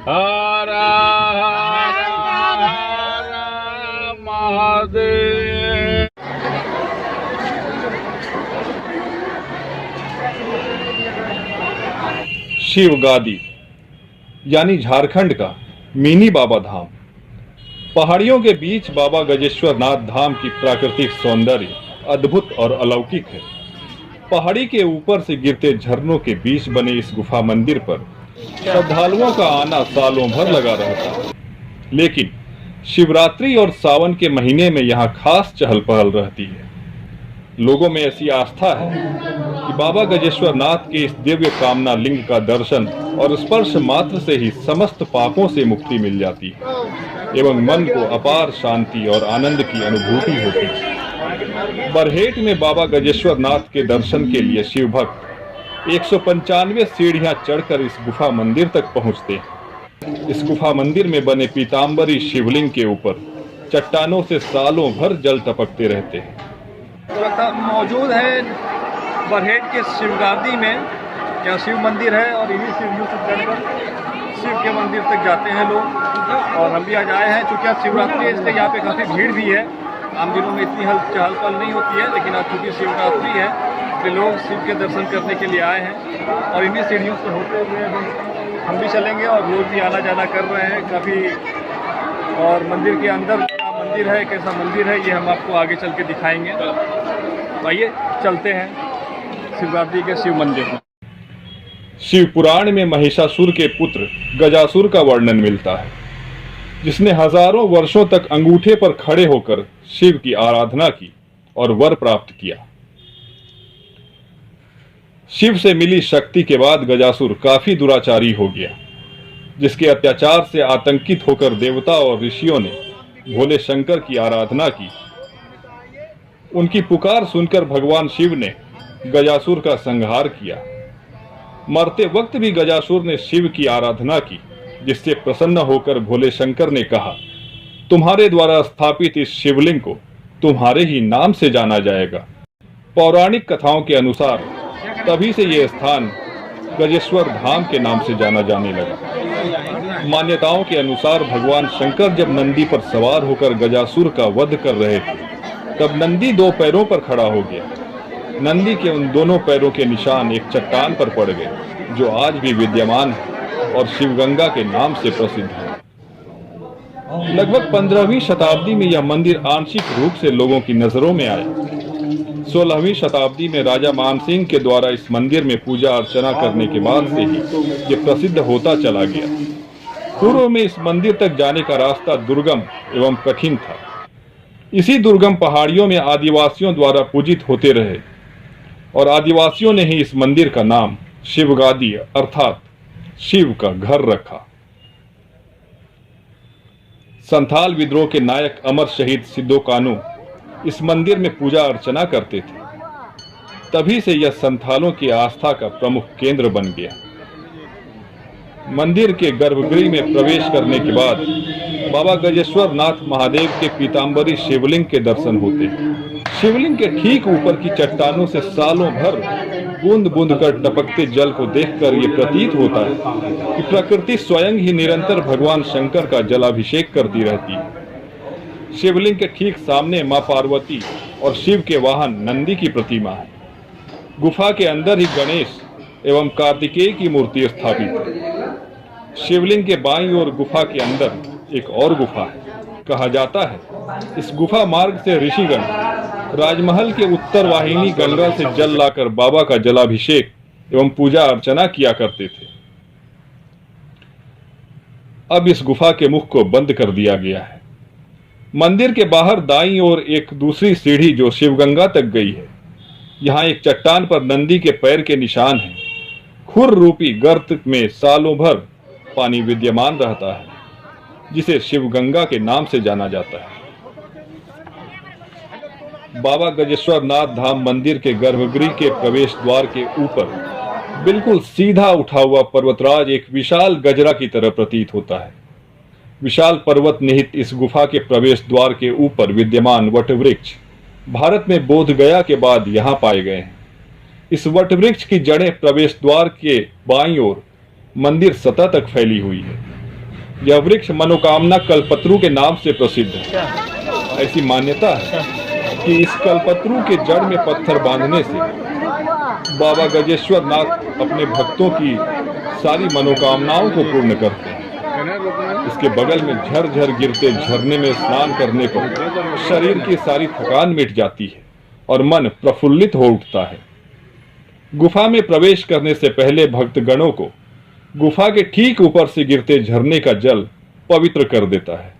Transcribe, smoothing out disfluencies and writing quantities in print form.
हर हर हर महादेव। शिव गादी यानी झारखंड का मिनी बाबा धाम। पहाड़ियों के बीच बाबा गजेश्वर नाथ धाम की प्राकृतिक सौंदर्य अद्भुत और अलौकिक है। पहाड़ी के ऊपर से गिरते झरनों के बीच बने इस गुफा मंदिर पर श्रद्धालुओं का आना सालों भर लगा रहता है, लेकिन शिवरात्रि और सावन के महीने में यहाँ खास चहल पहल रहती है। लोगों में ऐसी आस्था है कि बाबा गजेश्वर नाथ के इस दिव्य कामना लिंग का दर्शन और स्पर्श मात्र से ही समस्त पापों से मुक्ति मिल जाती है एवं मन को अपार शांति और आनंद की अनुभूति होती है। बरहेट में बाबा गजेश्वर नाथ के दर्शन के लिए शिव भक्त 195 सीढ़ियां चढ़कर इस गुफा मंदिर तक पहुंचते हैं। इस गुफा मंदिर में बने पीताम्बरी शिवलिंग के ऊपर चट्टानों से सालों भर जल टपकते रहते हैं। मौजूद है बरहेट के शिवगादी में, यहाँ शिव मंदिर है और इन्हीं सीढ़ियों से चढ़कर शिव के मंदिर तक जाते हैं लोग। और हम भी आज आए हैं, चूँकि आज शिवरात्रि है इसलिए यहाँ पे काफ़ी भीड़ भी है। आम दिनों में इतनी चहल पहल नहीं होती है, लेकिन आज चूँकि शिवरात्रि है तो लोग शिव के दर्शन करने के लिए आए हैं। और इन्हीं सीढ़ियों से होते हुए हम भी चलेंगे और लोग भी आना जाना कर रहे हैं काफ़ी। और मंदिर के अंदर क्या मंदिर है, कैसा मंदिर है, ये हम आपको आगे चल के दिखाएंगे। आइए चलते हैं शिवगादी के शिव मंदिर में। शिव पुराण में महिषासुर के पुत्र गजासुर का वर्णन मिलता है, जिसने हजारों वर्षों तक अंगूठे पर खड़े होकर शिव की आराधना की और वर प्राप्त किया। शिव से मिली शक्ति के बाद गजासुर काफी दुराचारी हो गया, जिसके अत्याचार से आतंकित होकर देवता और ऋषियों ने भोले शंकर की आराधना की। उनकी पुकार सुनकर भगवान शिव ने गजासुर का संहार किया। मरते वक्त भी गजासुर ने शिव की आराधना की, जिससे प्रसन्न होकर भोले शंकर ने कहा, तुम्हारे द्वारा स्थापित इस शिवलिंग को तुम्हारे ही नाम से जाना जाएगा। पौराणिक कथाओं के अनुसार तभी से यह स्थान गजेश्वर धाम के नाम से जाना जाने लगा। मान्यताओं के अनुसार भगवान शंकर जब नंदी पर सवार होकर गजासुर का वध कर रहे थे, तब नंदी 2 पैरों पर खड़ा हो गया। नंदी के उन दोनों पैरों के निशान एक चट्टान पर पड़ गए, जो आज भी विद्यमान है और शिवगंगा के नाम से प्रसिद्ध है। लगभग 15वीं शताब्दी में यह मंदिर आंशिक रूप से लोगों की नजरों में आया। 16वीं शताब्दी में राजा मानसिंह के द्वारा इस मंदिर में पूजा अर्चना करने के बाद से ही ये प्रसिद्ध होता चला गया। पूर्व में इस मंदिर तक जाने का रास्ता दुर्गम एवं कठिन था। इसी दुर्गम पहाड़ियों में आदिवासियों द्वारा पूजित होते रहे और आदिवासियों ने ही इस मंदिर का नाम शिवगादी अर्थात शिव का घर रखा। संथाल विद्रोह के नायक अमर शहीद सिद्धो कान्हू इस मंदिर में पूजा अर्चना करते थे। तभी से यह संथालों की आस्था का प्रमुख केंद्र बन गया। मंदिर के गर्भगृह में प्रवेश करने के बाद बाबा गजेश्वर नाथ महादेव के पीताम्बरी शिवलिंग के दर्शन होते हैं। शिवलिंग के ठीक ऊपर की चट्टानों से सालों भर बूंद बूंद कर टपकते जल को देखकर ये प्रतीत होता है कि प्रकृति स्वयं ही निरंतर भगवान शंकर का जलाभिषेक करती रहती है। शिवलिंग के ठीक सामने मां पार्वती और शिव के वाहन नंदी की प्रतिमा है। गुफा के अंदर ही गणेश एवं कार्तिकेय की मूर्ति स्थापित है। शिवलिंग के बाईं ओर गुफा के अंदर एक और गुफा है। कहा जाता है इस गुफा मार्ग से ऋषिगण राजमहल के उत्तर वाहिनी गंगा से जल लाकर बाबा का जलाभिषेक एवं पूजा अर्चना किया करते थे। अब इस गुफा के मुख को बंद कर दिया गया है। मंदिर के बाहर दाईं ओर एक दूसरी सीढ़ी जो शिवगंगा तक गई है। यहाँ एक चट्टान पर नंदी के पैर के निशान हैं। खुर रूपी गर्त में सालों भर पानी विद्यमान रहता है, जिसे शिवगंगा के नाम से जाना जाता है। बाबा गजेश्वर नाथ धाम मंदिर के गर्भगृह के प्रवेश द्वार के ऊपर बिल्कुल सीधा उठा हुआ पर्वतराज एक विशाल गजरा की तरह प्रतीत होता है। विशाल पर्वत निहित इस गुफा के प्रवेश द्वार के ऊपर विद्यमान वटवृक्ष भारत में बोध गया के बाद यहाँ पाए गए हैं। इस वटवृक्ष की जड़ें प्रवेश द्वार के बाईं ओर मंदिर सतह तक फैली हुई है। यह वृक्ष मनोकामना कल्पतरु के नाम से प्रसिद्ध है। ऐसी मान्यता है कि इस कल्पतरु के जड़ में पत्थर बांधने से बाबा गजेश्वर नाथ अपने भक्तों की सारी मनोकामनाओं को पूर्ण करते हैं। इसके बगल में झरझर गिरते झरने में स्नान करने पर शरीर की सारी थकान मिट जाती है और मन प्रफुल्लित हो उठता है। गुफा में प्रवेश करने से पहले भक्तगणों को गुफा के ठीक ऊपर से गिरते झरने का जल पवित्र कर देता है।